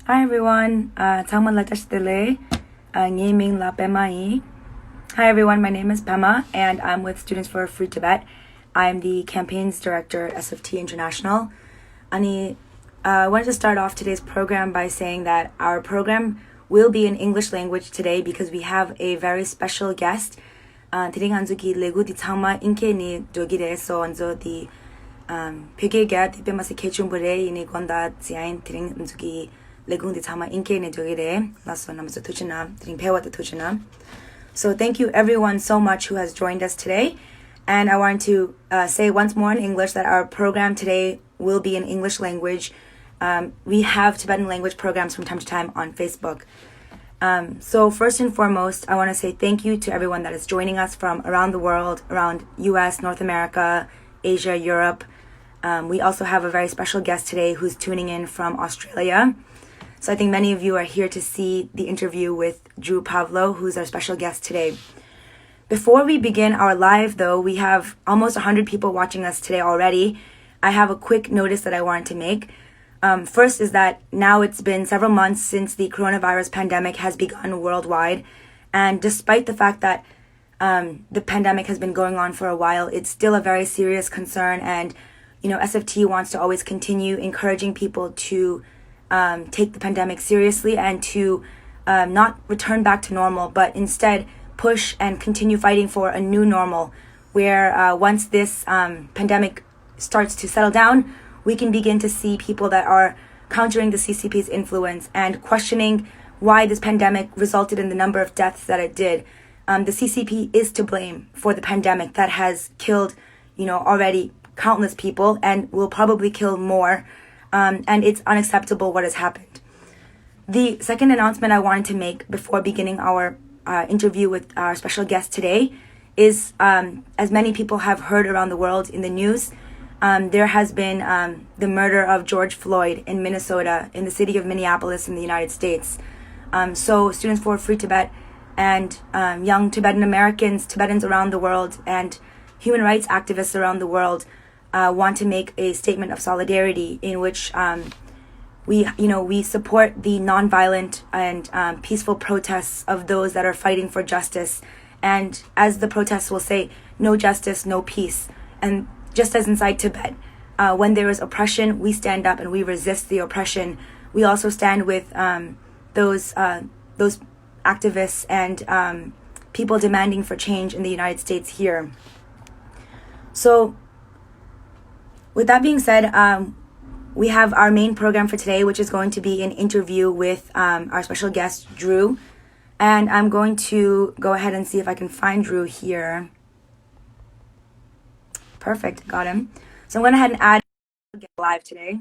Hi everyone. Tama Latashitele. Naming La Pemai. Hi everyone. My name is Pema, and I'm with Students for Free Tibet. I'm the campaigns director at SFT International. I wanted to start off today's program by saying that our program will be in English language today because we have a very special guest. Today anzuki legu di tama inke ni dogire so anzo di pegega di pemasi kechumbure ini gonda ziain tring anzuki legung di tama inke ni dogire laso namazo tuchina tring pewa tuchina. So thank you everyone so much who has joined us today. And I want to say once more in English that our program today will be in English language. We have Tibetan language programs from time to time on Facebook. So first and foremost, I want to say thank you to everyone that is joining us from around the world, around US, North America, Asia, Europe. We also have a very special guest today who's tuning in from Australia. So I think many of you are here to see the interview with Drew Pavlou, who's our special guest today. Before we begin our live, though, we have almost 100 people watching us today already. I have a quick notice that I wanted to make. First is that now it's been several months since the coronavirus pandemic has begun worldwide. And despite the fact that the pandemic has been going on for a while, it's still a very serious concern. And, SFT wants to always continue encouraging people to take the pandemic seriously and to not return back to normal, but instead push and continue fighting for a new normal where once this pandemic starts to settle down, we can begin to see people that are countering the CCP's influence and questioning why this pandemic resulted in the number of deaths that it did. The CCP is to blame for the pandemic that has killed, already countless people and will probably kill more. And it's unacceptable what has happened. The second announcement I wanted to make before beginning our interview with our special guest today is, as many people have heard around the world in the news, there has been the murder of George Floyd in Minnesota, in the city of Minneapolis in the United States. So Students for Free Tibet and young Tibetan Americans, Tibetans around the world, and human rights activists around the world want to make a statement of solidarity in which we support the nonviolent and peaceful protests of those that are fighting for justice. And as the protests will say, no justice, no peace. And just as inside Tibet, when there is oppression, we stand up and we resist the oppression. We also stand with those activists and people demanding for change in the United States here. So with that being said, we have our main program for today, which is going to be an interview with our special guest, Drew. And I'm going to go ahead and see if I can find Drew here. Perfect, got him. So I'm going to go ahead and add get live today.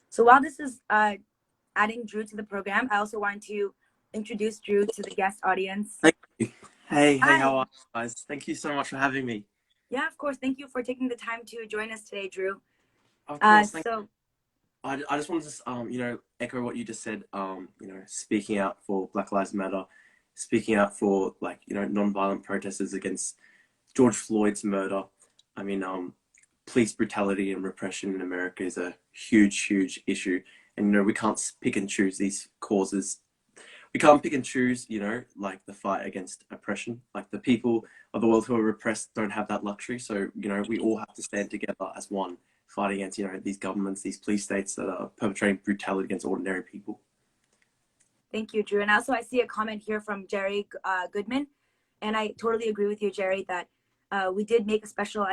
So while this is adding Drew to the program, I also want to introduce Drew to the guest audience. Thank you. Hey, how are you guys? Thank you so much for having me. Yeah, of course. Thank you for taking the time to join us today, Drew. Of course. I just wanted to, echo what you just said. Speaking out for Black Lives Matter, speaking out for non-violent protesters against George Floyd's murder. I mean, police brutality and repression in America is a huge, huge issue, and we can't pick and choose these causes. We can't pick and choose, like the fight against oppression. Like the people of the world who are repressed don't have that luxury. So, we all have to stand together as one, fighting against, these governments, these police states that are perpetrating brutality against ordinary people. Thank you, Drew. And also I see a comment here from Jerry Goodman. And I totally agree with you, Jerry, that I made a special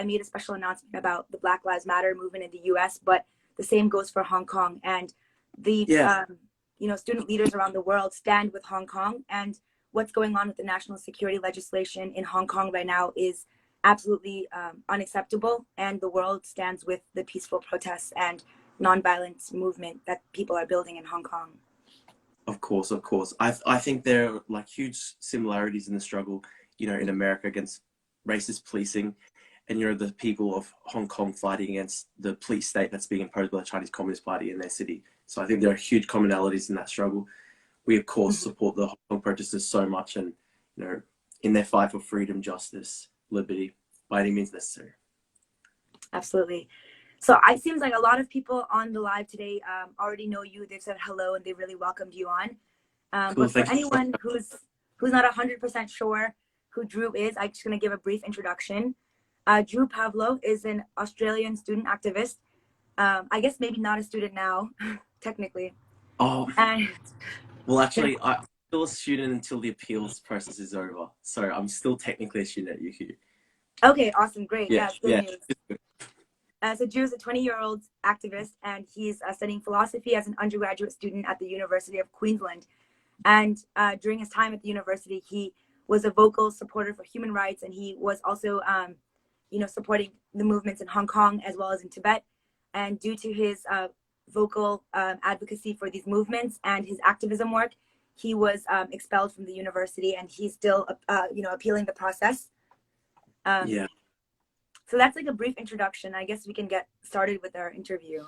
announcement about the Black Lives Matter movement in the US, but the same goes for Hong Kong. And the student leaders around the world stand with Hong Kong, and what's going on with the national security legislation in Hong Kong right now is absolutely unacceptable, and the world stands with the peaceful protests and nonviolence movement that people are building in Hong Kong. Of course. I think there are huge similarities in the struggle, in America against racist policing, and the people of Hong Kong fighting against the police state that's being imposed by the Chinese Communist Party in their city. So I think there are huge commonalities in that struggle. We of course support the Hong Kong protesters so much, and in their fight for freedom, justice, liberty, by any means necessary. Absolutely. So it seems like a lot of people on the live today already know you. They've said hello and they really welcomed you on. Cool, But for thank you. anyone who's not 100% sure who Drew is, I'm just going to give a brief introduction. Drew Pavlou is an Australian student activist. I guess maybe not a student now, technically. Oh, And well, actually, I'm still a student until the appeals process is over. So I'm still technically a student at UQ. okay, awesome, great. Yeah, Good yeah. news. So Drew is a 20-year-old activist, and he's studying philosophy as an undergraduate student at the University of Queensland. And during his time at the university, he was a vocal supporter for human rights, and he was also, supporting the movements in Hong Kong as well as in Tibet. And due to his vocal advocacy for these movements and his activism work, he was expelled from the university, and he's still, appealing the process. Yeah. So that's like a brief introduction. I guess we can get started with our interview.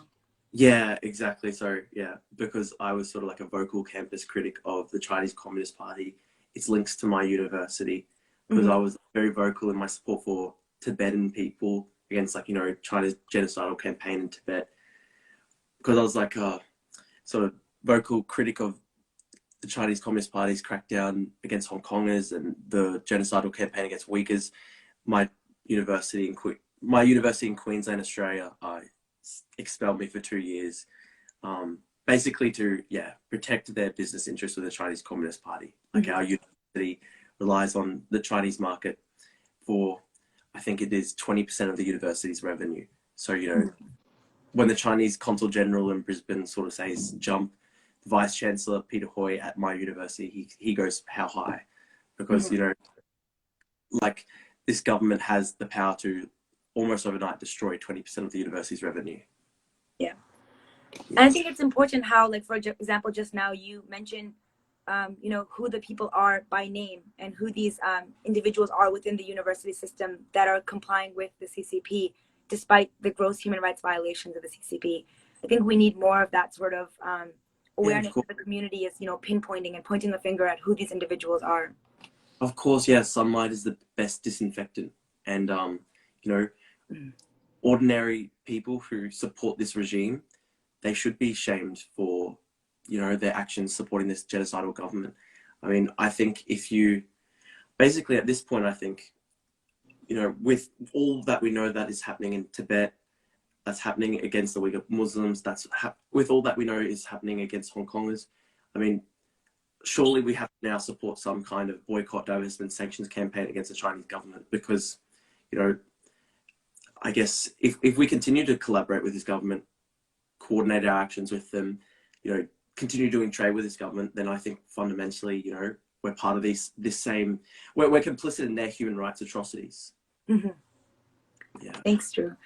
Yeah, exactly. So, yeah, because I was sort of like a vocal campus critic of the Chinese Communist Party, its links to my university, because I was very vocal in my support for Tibetan people against, like, China's genocidal campaign in Tibet. Because I was like a sort of vocal critic of the Chinese Communist Party's crackdown against Hong Kongers and the genocidal campaign against Uyghurs. My university in Queensland, Australia, expelled me for 2 years, basically to protect their business interests with the Chinese Communist Party. Like our university relies on the Chinese market for, I think it is 20% of the university's revenue. So when the Chinese Consul General in Brisbane sort of says jump, the Vice Chancellor Peter Hoy at my university, he goes how high, because like this government has the power to almost overnight destroy 20% of the university's revenue. Yeah. And I think it's important how, like, for example, just now you mentioned, who the people are by name and who these individuals are within the university system that are complying with the CCP, despite the gross human rights violations of the CCP. I think we need more of that sort of awareness that the community is, pinpointing and pointing the finger at who these individuals are. Of course, yeah, sunlight is the best disinfectant. And, ordinary people who support this regime, they should be shamed for, their actions supporting this genocidal government. I mean, I think basically at this point, I think, with all that we know that is happening in Tibet, that's happening against the Uyghur Muslims, with all that we know is happening against Hong Kongers, I mean, surely we have to now support some kind of boycott, divestment, sanctions campaign against the Chinese government, because, I guess if we continue to collaborate with this government, coordinate our actions with them, continue doing trade with this government, then I think fundamentally, we're part of we're complicit in their human rights atrocities. Yeah. Thanks, Drew.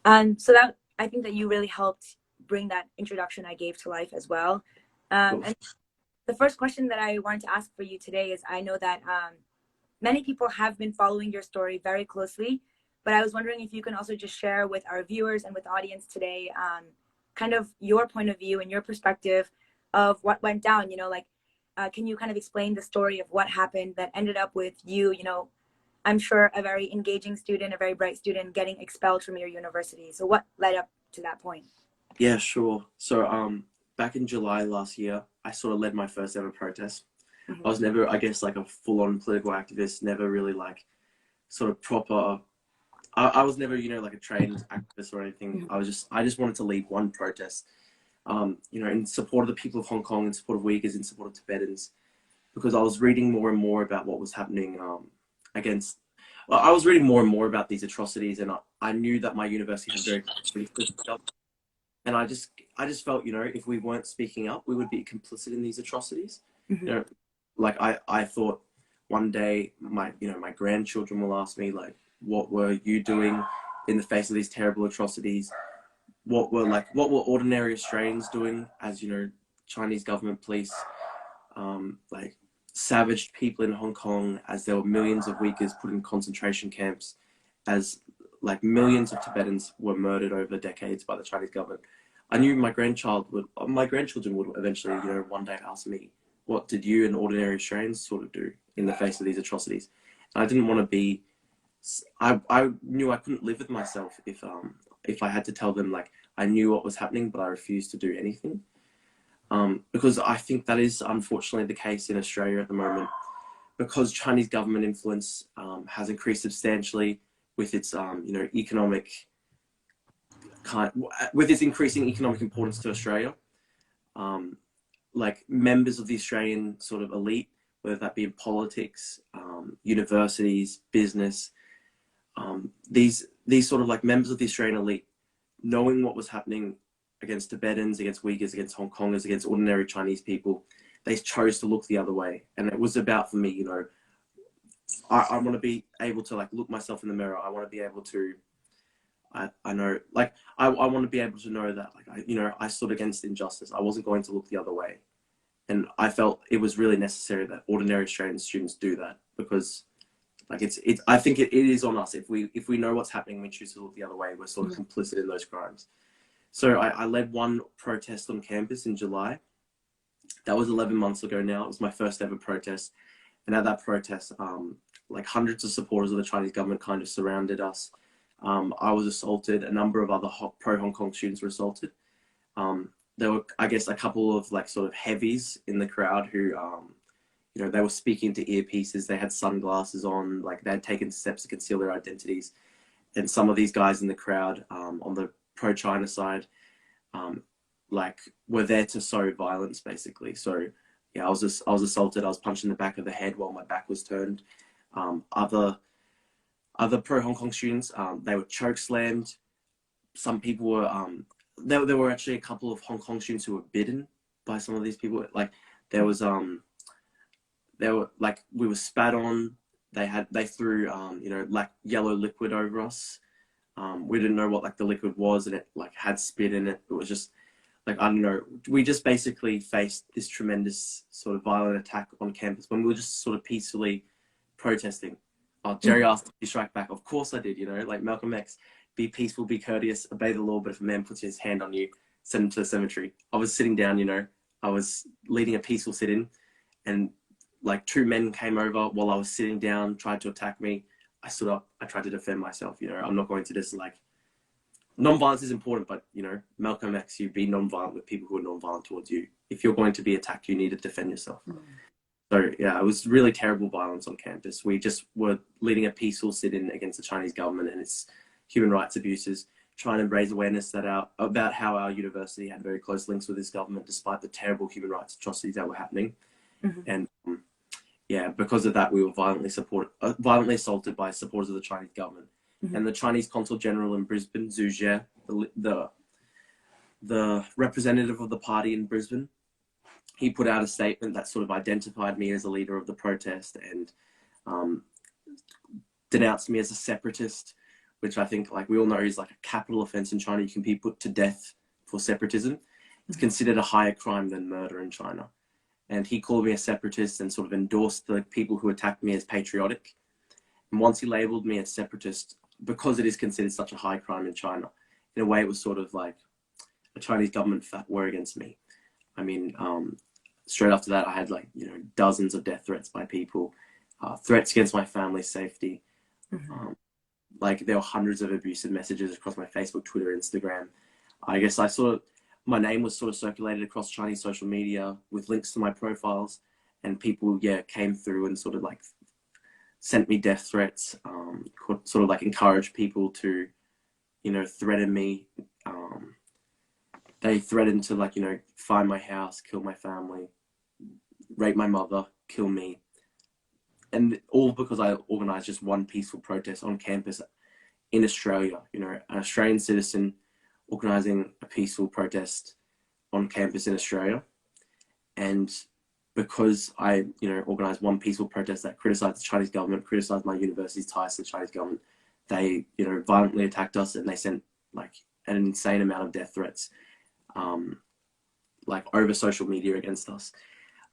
So that, I think that you really helped bring that introduction I gave to life as well. Cool. And the first question that I wanted to ask for you today is, I know that many people have been following your story very closely, but I was wondering if you can also just share with our viewers and with the audience today kind of your point of view and your perspective of what went down. Can you kind of explain the story of what happened that ended up with you, I'm sure a very engaging student, a very bright student, getting expelled from your university. So what led up to that point? Yeah, sure. So back in July last year, I sort of led my first ever protest. I was never, I guess, like a full-on political activist, never really like sort of proper. I was never, like a trained activist or anything. I just wanted to lead one protest, in support of the people of Hong Kong, in support of Uyghurs, in support of Tibetans, because I was reading more and more about what was happening I was reading more and more about these atrocities, and I knew that my university had very close. And I just felt, if we weren't speaking up, we would be complicit in these atrocities. Like I thought one day my grandchildren will ask me, like, what were you doing in the face of these terrible atrocities? What were ordinary Australians doing as, Chinese government police, like savaged people in Hong Kong, as there were millions of Uyghurs put in concentration camps, as like millions of Tibetans were murdered over decades by the Chinese government. I knew my grandchildren would eventually, one day ask me, what did you and ordinary Australians sort of do in the face of these atrocities? And I didn't want to be I knew I couldn't live with myself if I had to tell them like I knew what was happening, but I refused to do anything. Because I think that is unfortunately the case in Australia at the moment, because Chinese government influence has increased substantially with its economic with its increasing economic importance to Australia. Like members of the Australian sort of elite, whether that be in politics, universities, business, these sort of like members of the Australian elite, knowing what was happening against Tibetans, against Uyghurs, against Hong Kongers, against ordinary Chinese people, they chose to look the other way. And it was about, for me, I want to be able to like look myself in the mirror. I want to be able to, I know, like, I want to be able to know that, like, I stood against injustice. I wasn't going to look the other way. And I felt it was really necessary that ordinary Australian students do that, because like I think it is on us. If we know what's happening, we choose to look the other way, we're sort of complicit in those crimes. So I led one protest on campus in July. That was 11 months ago now. It was my first ever protest. And at that protest, like hundreds of supporters of the Chinese government kind of surrounded us. I was assaulted. A number of other pro-Hong Kong students were assaulted. There were, I guess, a couple of like sort of heavies in the crowd who, they were speaking to earpieces. They had sunglasses on, like they had taken steps to conceal their identities. And some of these guys in the crowd, on the pro-China side, like were there to sow violence, basically. So yeah, I was assaulted. I was punched in the back of the head while my back was turned. Other pro-Hong Kong students, they were choke slammed. Some people were, there were actually a couple of Hong Kong students who were bitten by some of these people. Like there was, we were spat on. They threw, like yellow liquid over us. We didn't know what like the liquid was, and it like had spit in it. It was just like, I don't know. We just basically faced this tremendous sort of violent attack on campus when we were just sort of peacefully protesting. Oh, Jerry asked me to strike back. Of course I did, like Malcolm X, be peaceful, be courteous, obey the law, but if a man puts his hand on you, send him to the cemetery. I was sitting down, I was leading a peaceful sit-in, and like two men came over while I was sitting down, tried to attack me. I stood up, I tried to defend myself, I'm not going to just like, non-violence is important, but Malcolm X, you be non-violent with people who are non-violent towards you. If you're going to be attacked, you need to defend yourself. So yeah, it was really terrible violence on campus. We just were leading a peaceful sit-in against the Chinese government and its human rights abuses, trying to raise awareness about how our university had very close links with this government, despite the terrible human rights atrocities that were happening. And yeah, because of that, we were violently assaulted by supporters of the Chinese government. And the Chinese Consul General in Brisbane, Zhu Jie, the representative of the party in Brisbane, he put out a statement that sort of identified me as a leader of the protest and denounced me as a separatist, which I think, like we all know, is like a capital offense in China. You can be put to death for separatism. It's considered a higher crime than murder in China. And he called me a separatist and sort of endorsed the people who attacked me as patriotic. And once he labeled me as separatist, because it is considered such a high crime in China, in a way it was sort of like a Chinese government war against me. I mean, straight after that, I had like, dozens of death threats by people, threats against my family's safety. Like there were hundreds of abusive messages across my Facebook, Twitter, Instagram. I guess my name was sort of circulated across Chinese social media with links to my profiles, and people, came through and sort of like sent me death threats, sort of like encouraged people to, threaten me. They threatened to like, find my house, kill my family, rape my mother, kill me. And all because I organized just one peaceful protest on campus in Australia, an Australian citizen organizing a peaceful protest on campus in Australia. And because I, organized one peaceful protest that criticized the Chinese government, criticized my university's ties to the Chinese government, they, violently attacked us, and they sent like an insane amount of death threats, like over social media against us.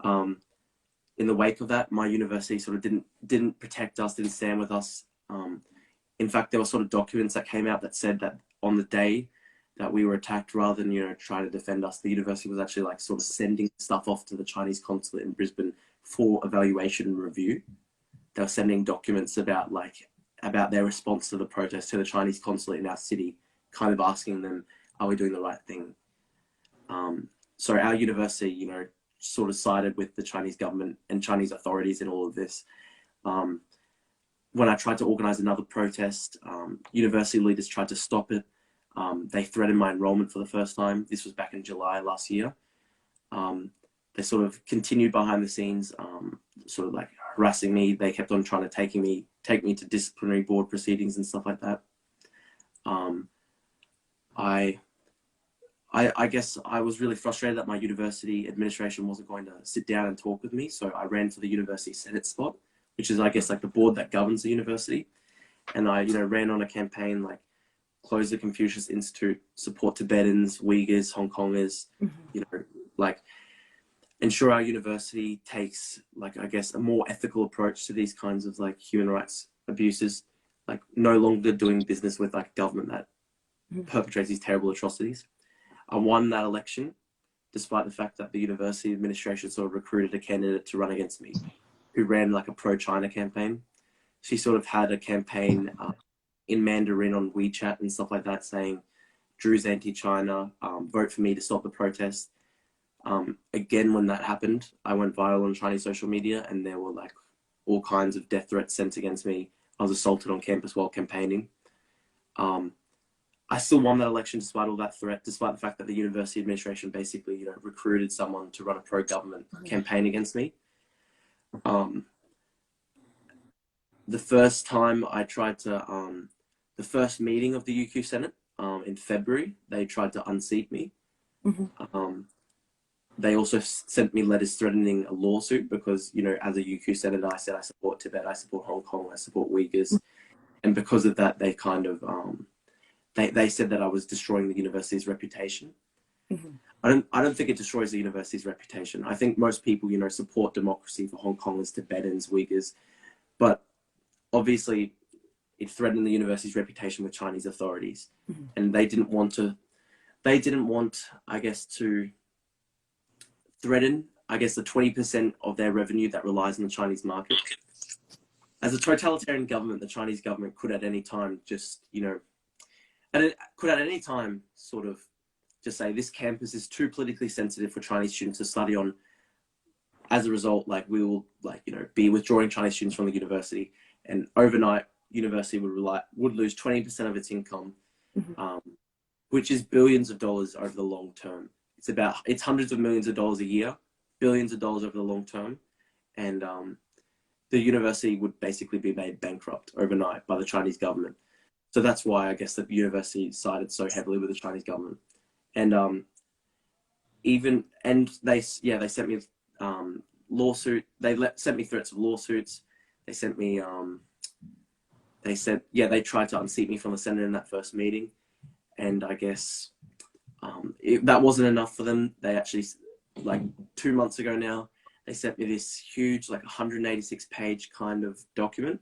In the wake of that, my university sort of didn't protect us, didn't stand with us. In fact, there were sort of documents that came out that said that on the day that we were attacked, rather than, trying to defend us, the university was actually like sort of sending stuff off to the Chinese consulate in Brisbane for evaluation and review. They were sending documents about like about their response to the protest to the Chinese consulate in our city, kind of asking them, are we doing the right thing? So our university, you know, sort of sided with the Chinese government and Chinese authorities in all of this. When I tried to organize another protest, university leaders tried to stop it. They threatened my enrollment for the first time. This was back in July last year. They sort of continued behind the scenes, sort of like harassing me. They kept on trying to take me to disciplinary board proceedings and stuff like that. I guess I was really frustrated that my university administration wasn't going to sit down and talk with me. So I ran for the university Senate spot, which is, I guess, like the board that governs the university. And I, you know, ran on a campaign like close the Confucius Institute, support Tibetans, Uyghurs, Hong Kongers, you know, like ensure our university takes, like, I guess, a more ethical approach to these kinds of like human rights abuses, like no longer doing business with like government that perpetrates these terrible atrocities. I won that election, despite the fact that the university administration sort of recruited a candidate to run against me, who ran like a pro-China campaign. She sort of had a campaign in Mandarin on WeChat and stuff like that, saying, Drew's anti-China, vote for me to stop the protest. Again, when that happened, I went viral on Chinese social media and there were like all kinds of death threats sent against me. I was assaulted on campus while campaigning. I still won that election despite all that threat, despite the fact that the university administration basically, you know, recruited someone to run a pro-government campaign against me. The first time I tried to, the first meeting of the UQ Senate in February, they tried to unseat me. They also sent me letters threatening a lawsuit because, you know, as a UQ Senator, I said I support Tibet, I support Hong Kong, I support Uyghurs. And because of that, they kind of, they said that I was destroying the university's reputation. I don't think it destroys the university's reputation. I think most people, you know, support democracy for Hong Kongers, Tibetans, Uyghurs, but obviously it threatened the university's reputation with Chinese authorities. And they didn't want, I guess, to threaten, I guess, the 20% of their revenue that relies on the Chinese market. As a totalitarian government, the Chinese government could at any time just, you know, could at any time sort of just say this campus is too politically sensitive for Chinese students to study on. As a result, like we will, like, you know, be withdrawing Chinese students from the university, and overnight university would lose 20% of its income, which is billions of dollars over the long term. It's hundreds of millions of dollars a year, billions of dollars over the long term, and the university would basically be made bankrupt overnight by the Chinese government. So that's why I guess the university sided so heavily with the Chinese government. And they sent me lawsuit. Sent me threats of lawsuits. They sent me they tried to unseat me from the Senate in that first meeting, and I guess that wasn't enough for them. They actually, like 2 months ago now, they sent me this huge, like 186-page kind of document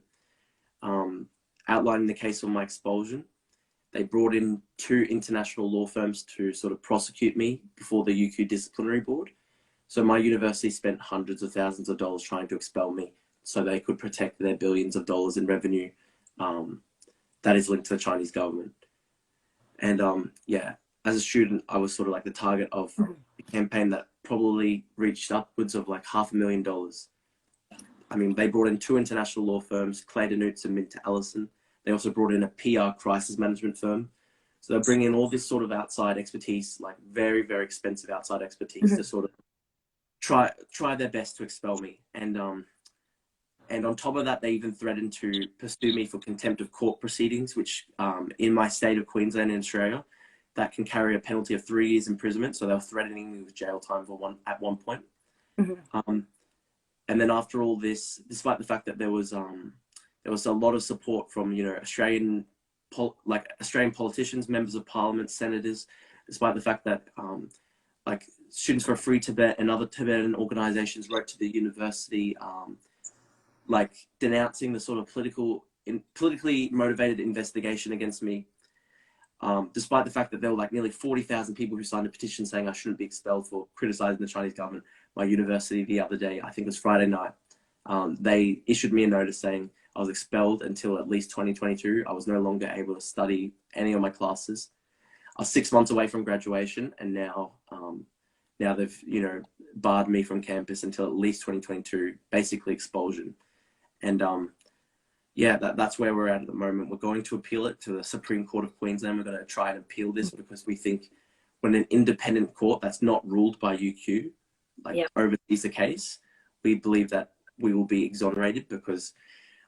outlining the case of my expulsion. They brought in 2 international law firms to sort of prosecute me before the UQ disciplinary board. So my university spent hundreds of thousands of dollars trying to expel me so they could protect their billions of dollars in revenue that is linked to the Chinese government. And as a student, I was sort of like the target of a campaign that probably reached upwards of like $500,000. I mean, they brought in 2 international law firms, Clay Denutz and Minter Ellison. They also brought in a PR crisis management firm. So they're bringing in all this sort of outside expertise, like very, very expensive outside expertise to sort of try their best to expel me. And on top of that, they even threatened to pursue me for contempt of court proceedings, which in my state of Queensland in Australia, that can carry a penalty of 3 years imprisonment. So they were threatening me with jail time at one point. And then after all this, despite the fact that there was a lot of support from, you know, Australian politicians, members of parliament, senators, despite the fact that like Students for a Free Tibet and other Tibetan organizations wrote to the university, like denouncing the sort of politically motivated investigation against me. Despite the fact that there were like nearly 40,000 people who signed a petition saying I shouldn't be expelled for criticizing the Chinese government, my university the other day, I think it was Friday night, they issued me a notice saying I was expelled until at least 2022. I was no longer able to study any of my classes. I was 6 months away from graduation, and now they've, you know, barred me from campus until at least 2022, basically expulsion. And yeah, that's where we're at the moment. We're going to appeal it to the Supreme Court of Queensland. We're going to try and appeal this because we think when an independent court that's not ruled by UQ, oversees the case, we believe that we will be exonerated, because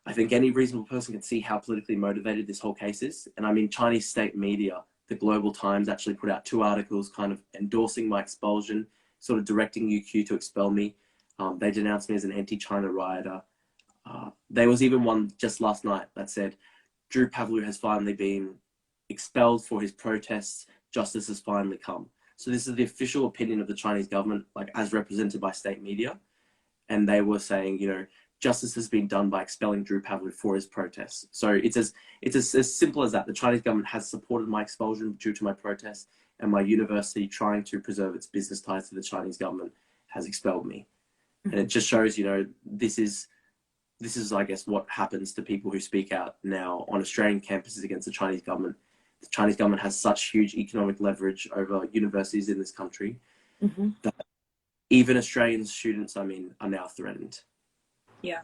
I think any reasonable person can see how politically motivated this whole case is. And I mean, Chinese state media, the Global Times, actually put out 2 articles kind of endorsing my expulsion, sort of directing UQ to expel me. They denounced me as an anti-China rioter. There was even one just last night that said, Drew Pavlou has finally been expelled for his protests. Justice has finally come. So this is the official opinion of the Chinese government, like as represented by state media. And they were saying, you know, justice has been done by expelling Drew Pavlou for his protests. So it's as simple as that. The Chinese government has supported my expulsion due to my protests, and my university, trying to preserve its business ties to the Chinese government, has expelled me. And it just shows, you know, this is, I guess, what happens to people who speak out now on Australian campuses against the Chinese government. The Chinese government has such huge economic leverage over universities in this country that even Australian students, I mean, are now threatened. Yeah.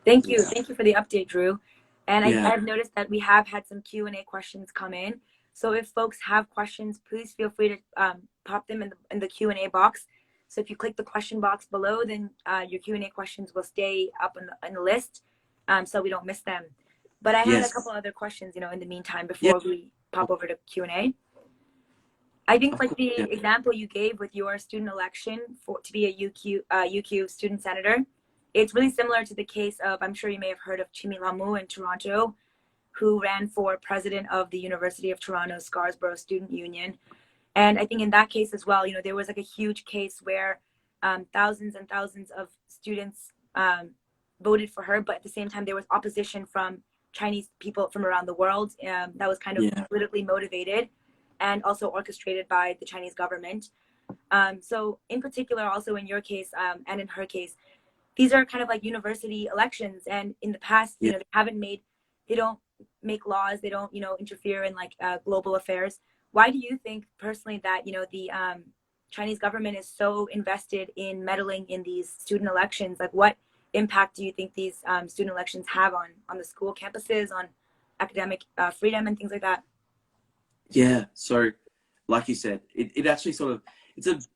Thank you. Thank you for the update, Drew. And I've noticed that we have had some Q&A questions come in. So if folks have questions, please feel free to pop them in the Q&A box. So if you click the question box below, then your Q&A questions will stay up in the list, so we don't miss them. But I had a couple other questions, you know, in the meantime before we pop over to Q&A. I think like the example you gave with your student election to be a UQ student senator, it's really similar to the case of, I'm sure you may have heard of Chimi Lamu in Toronto, who ran for president of the University of Toronto Scarborough Student Union. And I think in that case as well, you know, there was like a huge case where thousands and thousands of students voted for her, but at the same time, there was opposition from Chinese people from around the world that was kind of politically motivated and also orchestrated by the Chinese government. So in particular, also in your case and in her case, these are kind of like university elections. And in the past, you know, they don't make laws, they don't, you know, interfere in like global affairs. Why do you think personally that, you know, the Chinese government is so invested in meddling in these student elections? Like what impact do you think these student elections have on the school campuses, on academic freedom and things like that? Yeah, so like you said, it actually sort of,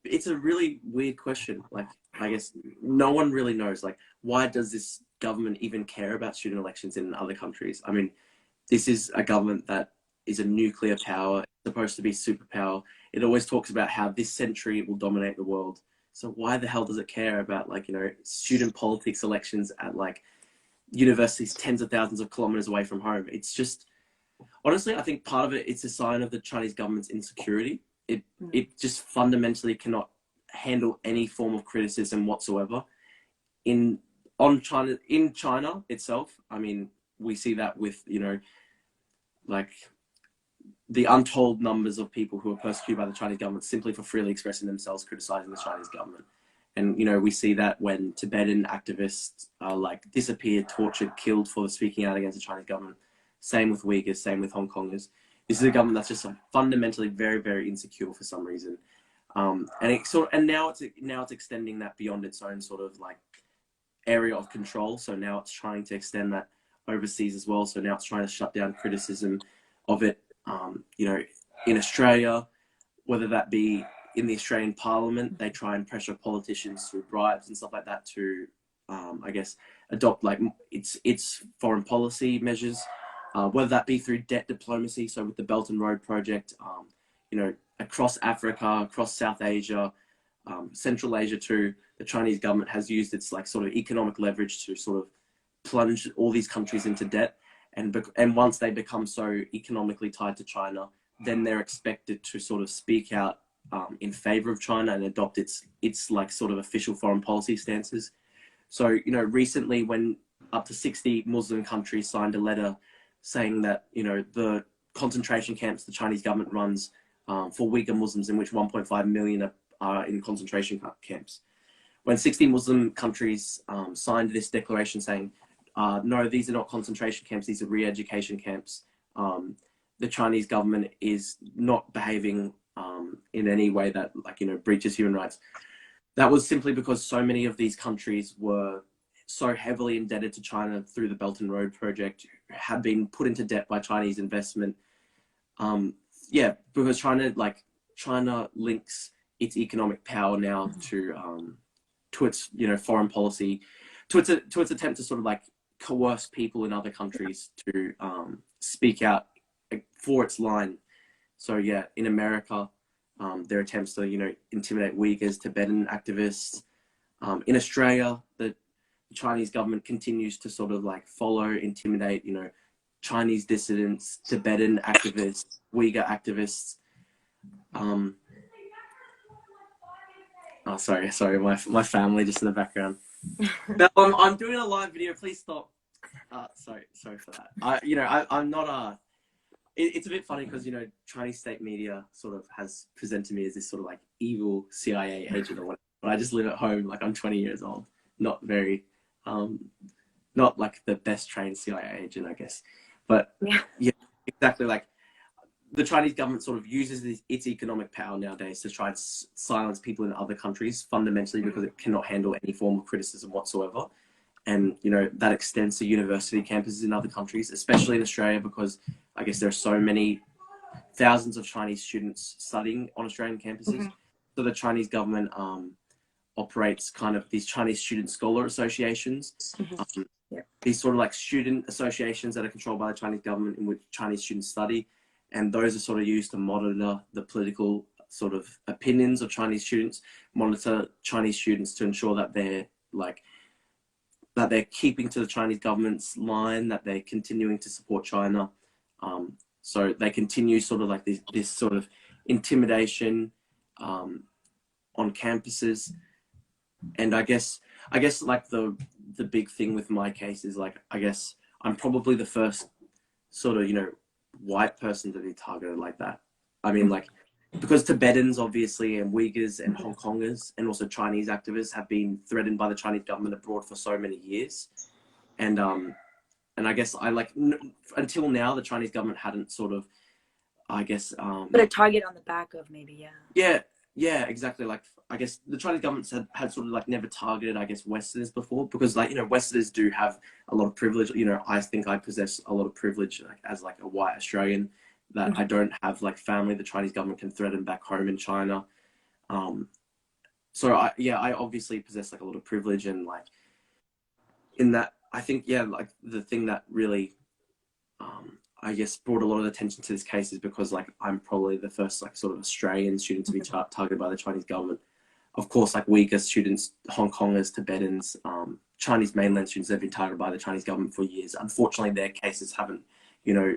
it's a really weird question. Like, I guess no one really knows, like, why does this government even care about student elections in other countries? I mean, this is a government that is a nuclear power, it's supposed to be superpower. It always talks about how this century it will dominate the world. So why the hell does it care about, like, you know, student politics elections at like universities tens of thousands of kilometers away from home? It's just, honestly, I think part of it, it's a sign of the Chinese government's insecurity. It just fundamentally cannot handle any form of criticism whatsoever. In China itself, I mean, we see that with, you know, like the untold numbers of people who are persecuted by the Chinese government simply for freely expressing themselves, criticizing the Chinese government. And, you know, we see that when Tibetan activists are like disappeared, tortured, killed for speaking out against the Chinese government. Same with Uyghurs, same with Hong Kongers. This is a government that's just fundamentally very, very insecure for some reason. And now it's extending that beyond its own sort of like area of control. So now it's trying to extend that overseas as well. So now it's trying to shut down criticism of it, you know, in Australia, whether that be in the Australian Parliament, they try and pressure politicians through bribes and stuff like that to, I guess, adopt like its foreign policy measures. Whether that be through debt diplomacy, so with the Belt and Road project, you know, across Africa, across South Asia, Central Asia too, the Chinese government has used its like sort of economic leverage to sort of plunge all these countries into debt. And once they become so economically tied to China, then they're expected to sort of speak out in favor of China and adopt its like sort of official foreign policy stances. So, you know, recently when up to 60 Muslim countries signed a letter saying that, you know, the concentration camps the Chinese government runs for Uyghur Muslims, in which 1.5 million are in concentration camps. When 60 Muslim countries signed this declaration saying, no, these are not concentration camps, these are re-education camps. The Chinese government is not behaving in any way that, like, you know, breaches human rights. That was simply because so many of these countries were so heavily indebted to China through the Belt and Road project, had been put into debt by Chinese investment. Yeah, because China links its economic power now to its, you know, foreign policy, to its attempt to sort of like coerce people in other countries to speak out for its line. So yeah, in America, their attempts to, you know, intimidate Uyghurs, Tibetan activists. In Australia, the Chinese government continues to sort of like follow, intimidate, you know, Chinese dissidents, Tibetan activists, Uyghur activists. Oh, sorry, my family just in the background. No, I'm doing a live video. Please stop. Sorry for that. I'm not it's a bit funny because, you know, Chinese state media sort of has presented me as this sort of like evil CIA agent or whatever. But I just live at home, like I'm 20 years old, not very, not like the best trained CIA agent, I guess. But yeah, exactly. Like the Chinese government sort of uses its economic power nowadays to try and silence people in other countries, fundamentally because it cannot handle any form of criticism whatsoever. And, you know, that extends to university campuses in other countries, especially in Australia, because I guess there are so many thousands of Chinese students studying on Australian campuses. So the Chinese government operates kind of these Chinese student scholar associations. These sort of like student associations that are controlled by the Chinese government in which Chinese students study. And those are sort of used to monitor the political sort of opinions of Chinese students, monitor Chinese students to ensure that they're keeping to the Chinese government's line, that they're continuing to support China. So they continue sort of like this sort of intimidation on campuses. And I guess like the big thing with my case is, like, I guess I'm probably the first sort of, you know, white person to be targeted like that. I mean, like, because Tibetans obviously and Uyghurs and Hong Kongers and also Chinese activists have been threatened by the Chinese government abroad for so many years. And I guess until now, the Chinese government hadn't sort of, I guess, put a target on the back of maybe, yeah, exactly. Like, I guess the Chinese government had sort of like never targeted, I guess, Westerners before, because, like, you know, Westerners do have a lot of privilege. You know, I think I possess a lot of privilege, like, as like a white Australian, that I don't have like family the Chinese government can threaten back home in China. So I obviously possess like a lot of privilege, and like in that, I think, yeah, like the thing that really, I guess, brought a lot of attention to this case is because, like, I'm probably the first like sort of Australian student to be targeted by the Chinese government. Of course, like Uyghur students, Hong Kongers, Tibetans, Chinese mainland students have been targeted by the Chinese government for years. Unfortunately, their cases haven't, you know,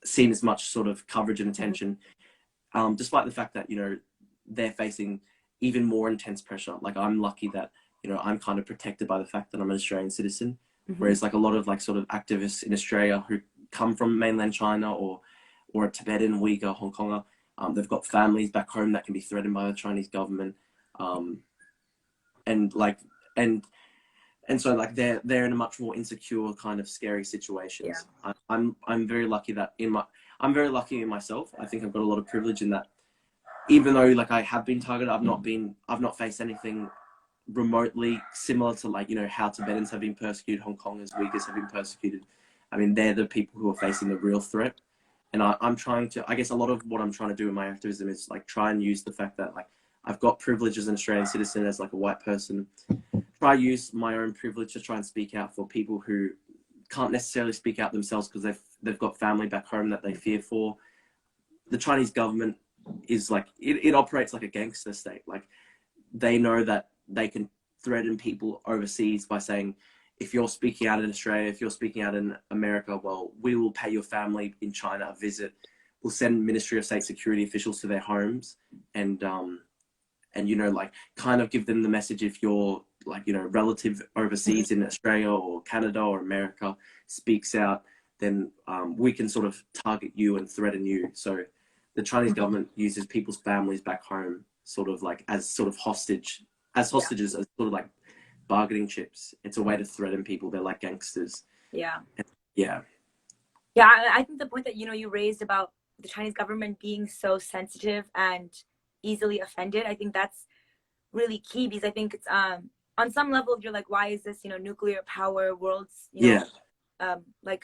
seen as much sort of coverage and attention, despite the fact that, you know, they're facing even more intense pressure. Like, I'm lucky that, you know, I'm kind of protected by the fact that I'm an Australian citizen, whereas like a lot of like sort of activists in Australia who come from mainland China or a Tibetan, Uyghur, Hong Konger, they've got families back home that can be threatened by the Chinese government, and so like they're in a much more insecure, kind of scary situations. I'm very lucky that I'm very lucky in myself. I think I've got a lot of privilege in that, even though like I have been targeted, I've not faced anything remotely similar to, like, you know, how Tibetans have been persecuted, Hong Kongers, Uyghurs have been persecuted. I mean, they're the people who are facing the real threat. And I'm trying to, I guess a lot of what I'm trying to do in my activism is like try and use the fact that, like, I've got privilege as an Australian citizen, as like a white person, try use my own privilege to try and speak out for people who can't necessarily speak out themselves because they've got family back home that they fear for. The Chinese government is like, it operates like a gangster state. Like, they know that they can threaten people overseas by saying, if you're speaking out in Australia, if you're speaking out in America, well, we will pay your family in China a visit. We'll send Ministry of State Security officials to their homes and you know, like, kind of give them the message, if your, like, you know, relative overseas in Australia or Canada or America speaks out, then we can sort of target you and threaten you. So the Chinese government uses people's families back home sort of like as sort of hostages, as sort of like bargaining chips. It's a way to threaten people. They're like gangsters. Yeah. Yeah. Yeah, I think the point that, you raised about the Chinese government being so sensitive and easily offended, I think that's really key, because I think it's on some level you're like, why is this, nuclear power, world's, Yeah. like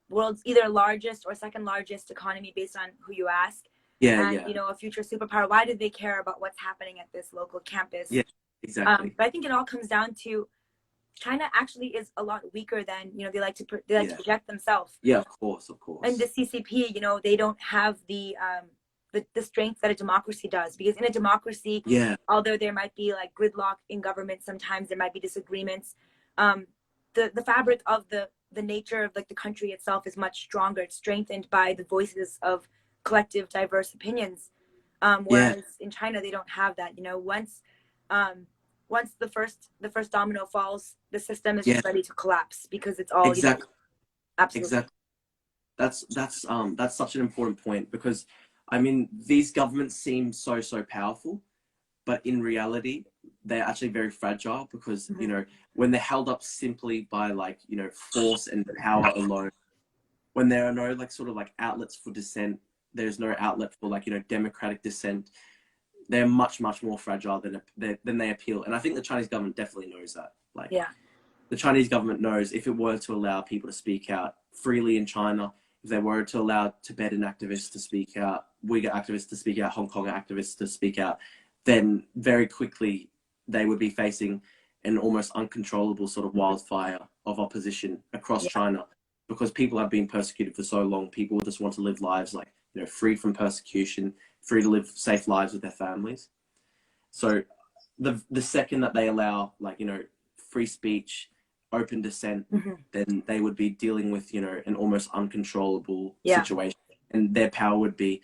world's either largest or second largest economy based on who you ask, Yeah. and Yeah. a future superpower, why do they care about what's happening at this local campus? Yeah. Exactly. But I think it all comes down to China actually is a lot weaker than, they like to project themselves. Yeah, of course. And the CCP, they don't have the strength that a democracy does, because in a democracy, although there might be like gridlock in government, sometimes there might be disagreements, the fabric of the nature of like the country itself is much stronger. It's strengthened by the voices of collective diverse opinions, whereas in China they don't have that. Once the first domino falls, the system is just ready to collapse, because it's all exactly. Absolutely. Exactly. That's such an important point, because I mean, these governments seem so powerful, but in reality they're actually very fragile, because when they're held up simply by like force and power alone, when there are no like sort of like outlets for dissent, there's no outlet for like democratic dissent, they're much more fragile than they appeal. And I think the Chinese government definitely knows that. Like, the Chinese government knows if it were to allow people to speak out freely in China, if they were to allow Tibetan activists to speak out, Uyghur activists to speak out, Hong Kong activists to speak out, then very quickly they would be facing an almost uncontrollable sort of wildfire of opposition across China, because people have been persecuted for so long. People just want to live lives like, free from persecution, free to live safe lives with their families. So the second that they allow like, free speech, open dissent, then they would be dealing with, an almost uncontrollable situation, and their power would be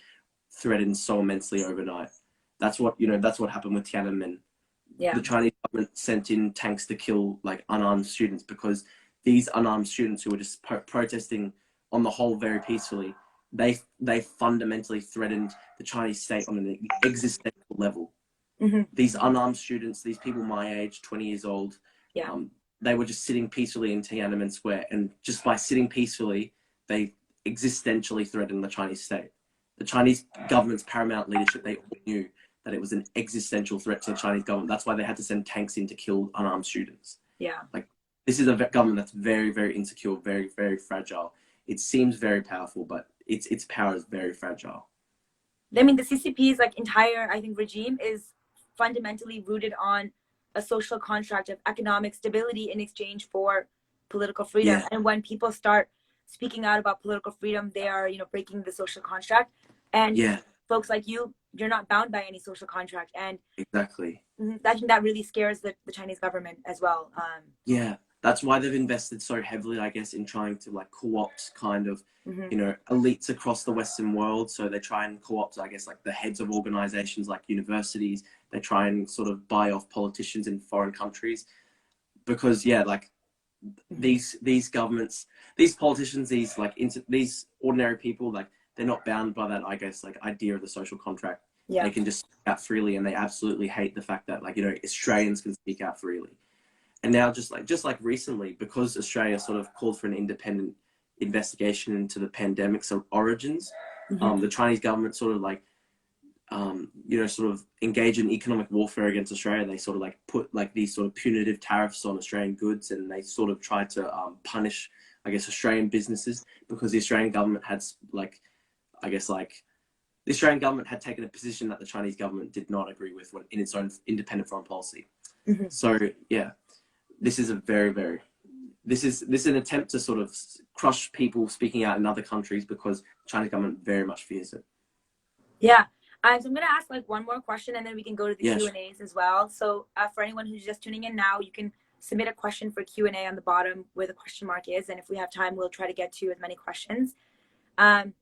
threatened so immensely overnight. That's what happened with Tiananmen. The Chinese government sent in tanks to kill like unarmed students, because these unarmed students who were just protesting on the whole very peacefully, they fundamentally threatened the Chinese state on an existential level. These unarmed students, these people my age, 20 years old, they were just sitting peacefully in Tiananmen Square, and just by sitting peacefully, they existentially threatened the Chinese state. The Chinese government's paramount leadership, they all knew that it was an existential threat to the Chinese government. That's why they had to send tanks in to kill unarmed students. Like, this is a government that's very insecure, very fragile. It seems very powerful, but its power is very fragile. I mean, the CCP's like entire, I think, regime is fundamentally rooted on a social contract of economic stability in exchange for political freedom. And when people start speaking out about political freedom, they are, breaking the social contract. And folks like you're not bound by any social contract. And exactly, I think that really scares the Chinese government as well. That's why they've invested so heavily, I guess, in trying to like co-opt kind of, elites across the Western world. So they try and co-opt, I guess, like the heads of organizations like universities. They try and sort of buy off politicians in foreign countries, because like these governments, these politicians, these like these ordinary people, like they're not bound by that, I guess, like idea of the social contract. They can just speak out freely, and they absolutely hate the fact that like Australians can speak out freely. And now just like recently, because Australia sort of called for an independent investigation into the pandemic's origins, the Chinese government sort of like, sort of engage in economic warfare against Australia. They sort of like put like these sort of punitive tariffs on Australian goods, and they sort of tried to punish, I guess, Australian businesses, because the Australian government had like, I guess like, the Australian government had taken a position that the Chinese government did not agree with in its own independent foreign policy. So this is this is an attempt to sort of crush people speaking out in other countries, because the Chinese government very much fears it. So I'm going to ask like one more question, and then we can go to the Q&As as well. So for anyone who's just tuning in now, you can submit a question for Q&A on the bottom where the question mark is. And if we have time, we'll try to get to as many questions. The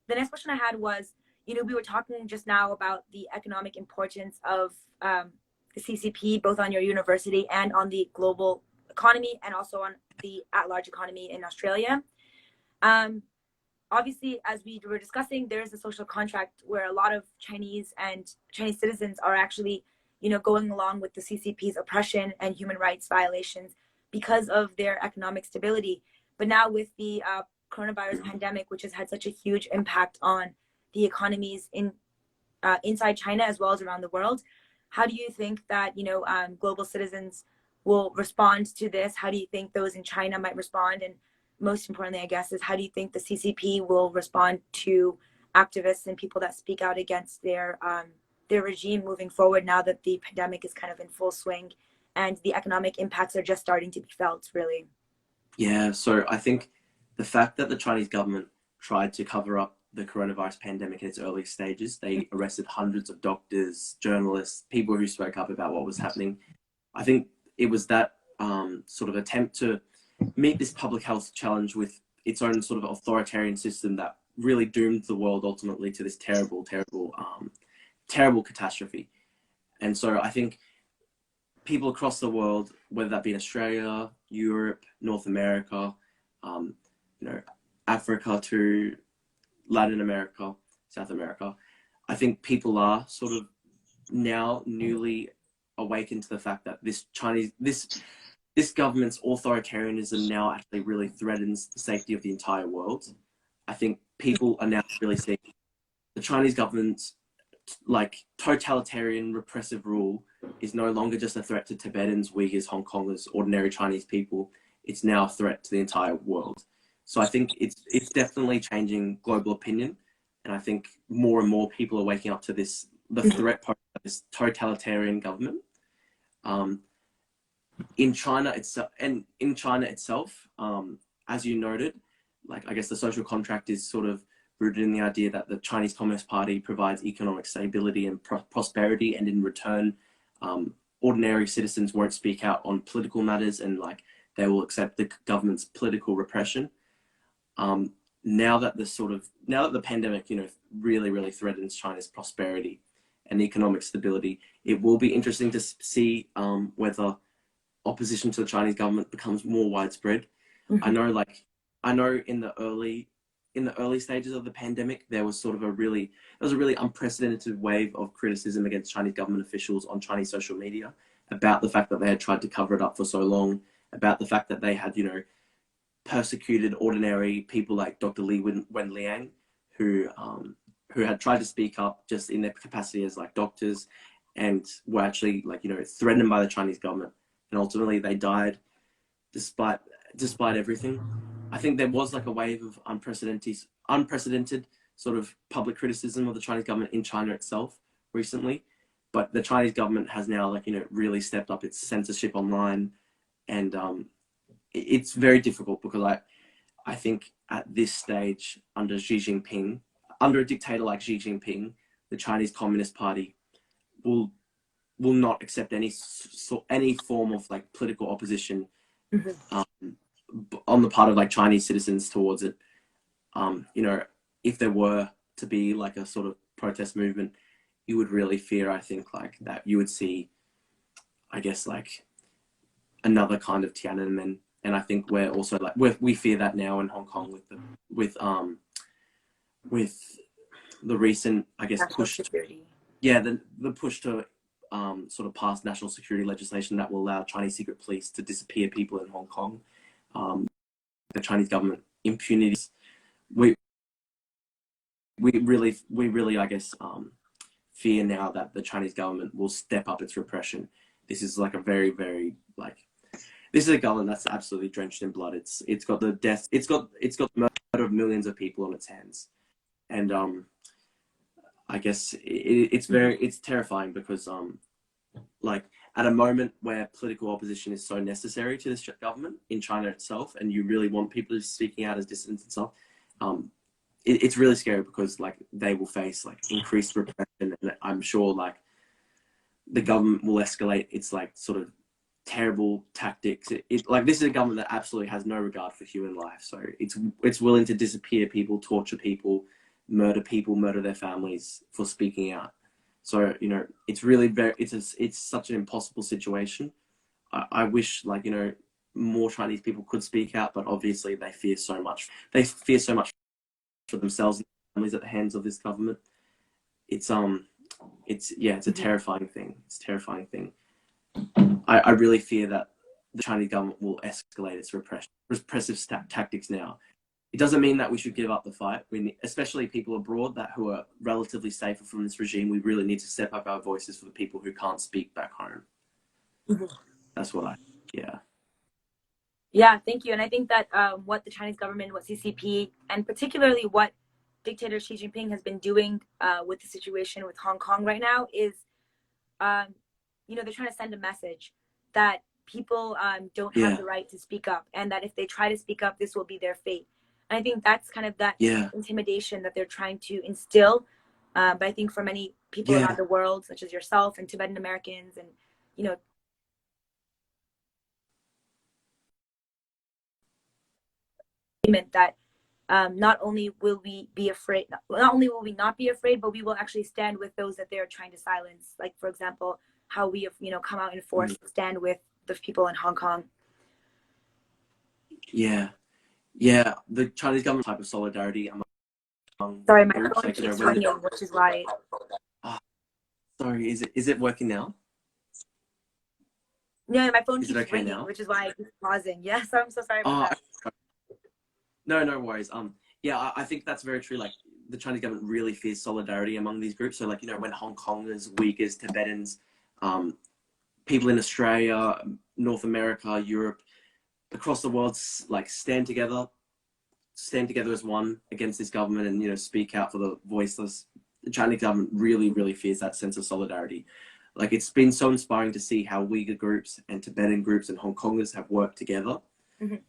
next question I had was, we were talking just now about the economic importance of the CCP, both on your university and on the global economy, and also on the at-large economy in Australia. Obviously, as we were discussing, there is a social contract where a lot of Chinese citizens are actually going along with the CCP's oppression and human rights violations because of their economic stability. But now with the coronavirus pandemic, which has had such a huge impact on the economies inside China as well as around the world, how do you think that global citizens will respond to this? How do you think those in China might respond? And most importantly, I guess, is how do you think the CCP will respond to activists and people that speak out against their regime moving forward now that the pandemic is kind of in full swing and the economic impacts are just starting to be felt, really? Yeah, so I think the fact that the Chinese government tried to cover up the coronavirus pandemic in its early stages, they arrested hundreds of doctors, journalists, people who spoke up about what was happening. I think it was that sort of attempt to meet this public health challenge with its own sort of authoritarian system that really doomed the world ultimately to this terrible, terrible catastrophe. And so I think people across the world, whether that be in Australia, Europe, North America, Africa to Latin America, South America, I think people are sort of now newly awakened to the fact that this government's authoritarianism now actually really threatens the safety of the entire world. I think people are now really seeing the Chinese government's totalitarian repressive rule is no longer just a threat to Tibetans, Uyghurs, Hong Kongers, ordinary Chinese people. It's now a threat to the entire world. So I think it's definitely changing global opinion, and I think more and more people are waking up to the threat posed by this totalitarian government. In China itself, as you noted, I guess the social contract is sort of rooted in the idea that the Chinese Communist Party provides economic stability and prosperity, and in return, ordinary citizens won't speak out on political matters, and they will accept the government's political repression. Now that the pandemic, really threatens China's prosperity and economic stability, it will be interesting to see whether opposition to the Chinese government becomes more widespread. Mm-hmm. I know in the early stages of the pandemic, there was a really unprecedented wave of criticism against Chinese government officials on Chinese social media about the fact that they had tried to cover it up for so long, about the fact that they had, persecuted ordinary people like Dr. Li Wenliang, who had tried to speak up just in their capacity as doctors, and were actually threatened by the Chinese government, and ultimately they died despite everything. I think there was a wave of unprecedented sort of public criticism of the Chinese government in China itself recently, but the Chinese government has now really stepped up its censorship online, and it's very difficult because I think at this stage under a dictator like Xi Jinping, the Chinese Communist Party will not accept any form of political opposition. Mm-hmm. On the part of Chinese citizens towards it. If there were to be a sort of protest movement, you would really fear, I think, that you would see, I guess, another kind of Tiananmen. And I think we're also we fear that now in Hong Kong with the recent, I guess, push. Security. Yeah, the push to sort of pass national security legislation that will allow Chinese secret police to disappear people in Hong Kong. The Chinese government impunity. We really, I guess, fear now that the Chinese government will step up its repression. This is a very, very this is a government that's absolutely drenched in blood. It's got the death. It's got the murder of millions of people on its hands, and I guess it's terrifying because at a moment where political opposition is so necessary to this government in China itself, and you really want people to be speaking out as dissidents and stuff, it's really scary because they will face increased repression, and I'm sure the government will escalate its sort of terrible tactics. This is a government that absolutely has no regard for human life, so it's willing to disappear people, torture people, murder their families for speaking out. So it's really it's such an impossible situation. I wish more Chinese people could speak out, but obviously they fear so much. They fear so much for themselves and families at the hands of this government. It's it's a terrifying thing. It's a terrifying thing. I really fear that the Chinese government will escalate its repressive tactics now. It doesn't mean that we should give up the fight. Especially people abroad who are relatively safer from this regime, we really need to step up our voices for the people who can't speak back home. That's what Yeah, thank you. And I think that what the Chinese government, what CCP, and particularly what dictator Xi Jinping has been doing with the situation with Hong Kong right now is, they're trying to send a message that people don't have the right to speak up, and that if they try to speak up, this will be their fate. And I think that's kind of that intimidation that they're trying to instill. But I think for many people around the world, such as yourself and Tibetan Americans, and that not only will we be afraid, not only will we not be afraid, but we will actually stand with those that they're trying to silence. Like, for example, how we have, come out in force to stand with the people in Hong Kong. Yeah, the Chinese government type of solidarity among Sorry, my groups, phone keeps ringing, which is why. Sorry, is it working now? No, my phone keeps ringing, which is why I keep pausing. Yes, I'm so sorry about that. No worries. I think that's very true. Like, the Chinese government really fears solidarity among these groups. So, like, when Hong Kongers, Uyghurs, Tibetans, people in Australia, North America, Europe, across the world, like, stand together as one against this government and, speak out for the voiceless. The Chinese government really, really fears that sense of solidarity. Like, it's been so inspiring to see how Uyghur groups and Tibetan groups and Hong Kongers have worked together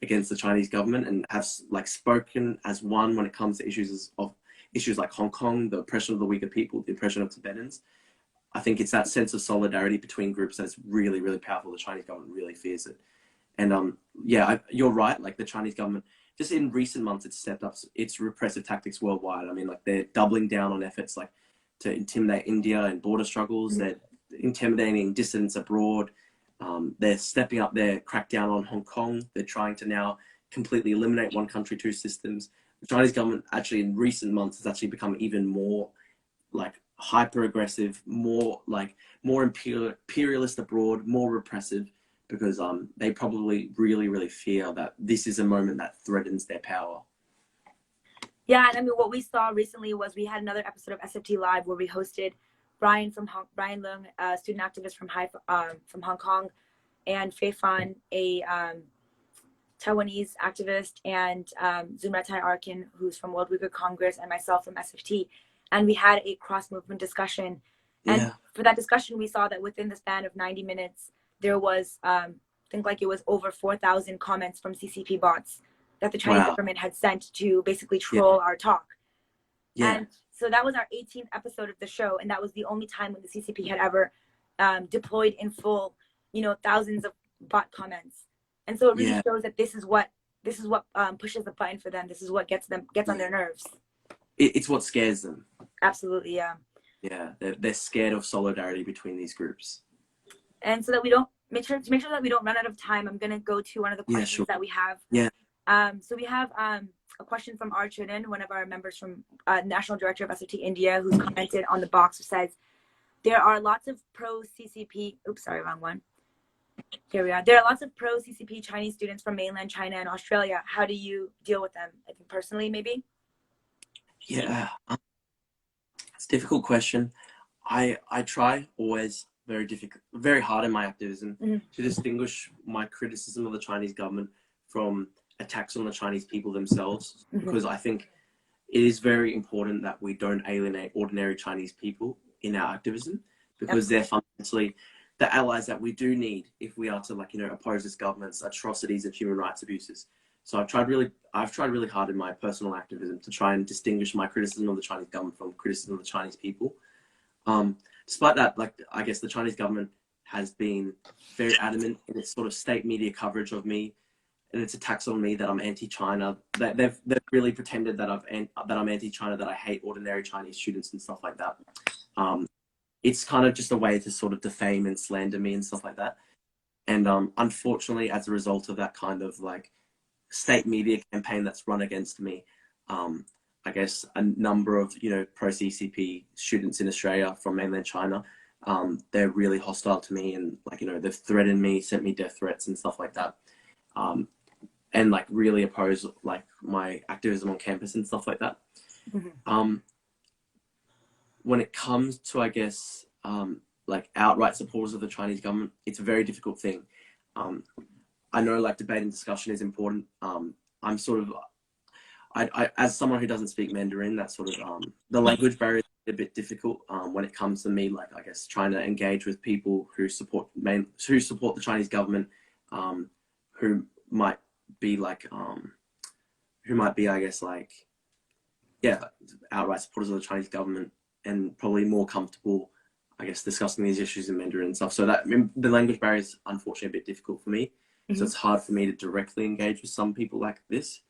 against the Chinese government and have, like, spoken as one when it comes to issues like Hong Kong, the oppression of the Uyghur people, the oppression of Tibetans. I think it's that sense of solidarity between groups that's really, really powerful. The Chinese government really fears it. And you're right. Like, the Chinese government, just in recent months, it's stepped up its repressive tactics worldwide. I mean, like, they're doubling down on efforts like to intimidate India and border struggles. They're intimidating dissidents abroad. They're stepping up their crackdown on Hong Kong. They're trying to now completely eliminate one country, two systems. The Chinese government actually in recent months has actually become even more, like, hyper aggressive, more imperialist abroad, more repressive, because they probably really, really fear that this is a moment that threatens their power. Yeah, and I mean, what we saw recently was we had another episode of SFT Live where we hosted Brian Leung, a student activist from Hong Kong, and Fei Fan, a Taiwanese activist, and Zumratai Arkin, who's from World Uyghur Congress, and myself from SFT. And we had a cross-movement discussion. And for that discussion, we saw that within the span of 90 minutes, there was, I think, like, it was over 4,000 comments from CCP bots that the Chinese government had sent to basically troll our talk. And so that was our 18th episode of the show, and that was the only time when the CCP had ever deployed in full, thousands of bot comments. And so it really shows that this is what pushes the button for them. This is what gets on their nerves. It's what scares them. Absolutely, yeah. Yeah, they're scared of solidarity between these groups. And so that we don't make sure that we don't run out of time, I'm gonna go to one of the questions that we have. So we have a question from R. Chunin, one of our members from National Director of SFT India, who's commented on the box, who says, there are lots of pro-CCP, oops, sorry, wrong one. Here we are. There are lots of pro-CCP Chinese students from mainland China and Australia. How do you deal with them? I think personally, maybe? Yeah, it's a difficult question. I try always very hard in my activism to distinguish my criticism of the Chinese government from attacks on the Chinese people themselves, because I think it is very important that we don't alienate ordinary Chinese people in our activism, because they're fundamentally the allies that we do need if we are to, like, oppose this government's atrocities and human rights abuses. So I've tried really hard in my personal activism to try and distinguish my criticism of the Chinese government from criticism of the Chinese people. Despite that, like, I guess the Chinese government has been very adamant in its sort of state media coverage of me and its attacks on me that I'm anti-China. That they've really pretended that I'm anti-China, that I hate ordinary Chinese students and stuff like that. It's kind of just a way to sort of defame and slander me and stuff like that. And unfortunately, as a result of that kind of, like, state media campaign that's run against me, I guess, a number of, you know, pro-CCP students in Australia from mainland China. They're really hostile to me, and like, you know, they've threatened me, sent me death threats and stuff like that. And like really oppose like my activism on campus and stuff like that. When it comes to, I guess, like outright supporters of the Chinese government, it's a very difficult thing. I know like debate and discussion is important. I'm sort of, I as someone who doesn't speak Mandarin, that sort of the language barrier is a bit difficult when it comes to me, like, I guess, trying to engage with people who support the Chinese government, who might be like I guess, like, yeah, outright supporters of the Chinese government, and probably more comfortable, I guess, discussing these issues in Mandarin and stuff. So that, I mean, the language barrier is unfortunately a bit difficult for me. So it's hard for me to directly engage with some people like this.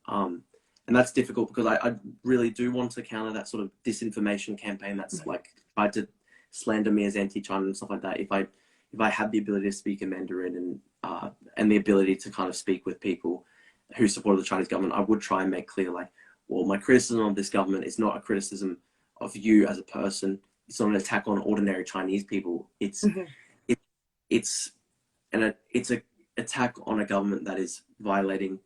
And that's difficult because I really do want to counter that sort of disinformation campaign that's like tried to slander me as anti-China and stuff like that. If I had the ability to speak in Mandarin and the ability to kind of speak with people who supported the Chinese government, I would try and make clear, like, well, my criticism of this government is not a criticism of you as a person. It's not an attack on ordinary Chinese people. It's an attack on a government that is violating,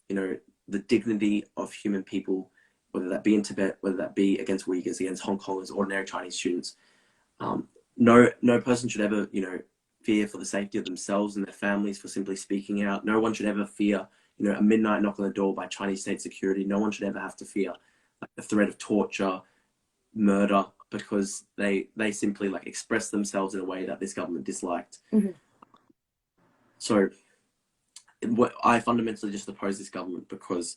you know, the dignity of human people, whether that be in Tibet, whether that be against Uyghurs, against Hong Kongers, ordinary Chinese students. No person should ever, you know, fear for the safety of themselves and their families for simply speaking out. No one should ever fear, you know, a midnight knock on the door by Chinese state security. No one should ever have to fear like the threat of torture, murder, because they simply like express themselves in a way that this government disliked. So I fundamentally just oppose this government because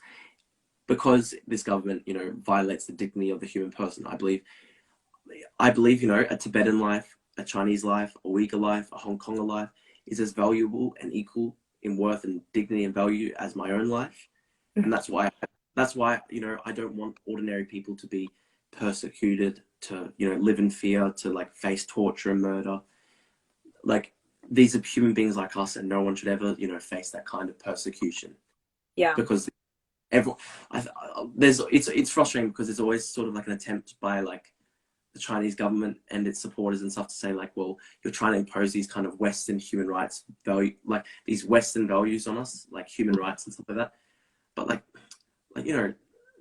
this government, you know, violates the dignity of the human person. I believe, you know, a Tibetan life, a Chinese life, a Uyghur life, a Hong Konger life is as valuable and equal in worth and dignity and value as my own life. And that's why, you know, I don't want ordinary people to be persecuted, to, you know, live in fear, to like face torture and murder. Like, these are human beings like us, and no one should ever, you know, face that kind of persecution. Yeah. Because it's frustrating because there's always sort of like an attempt by like the Chinese government and its supporters and stuff to say like, well, you're trying to impose these kind of Western human rights value, like these Western values on us, like human rights and stuff like that. But like, you know,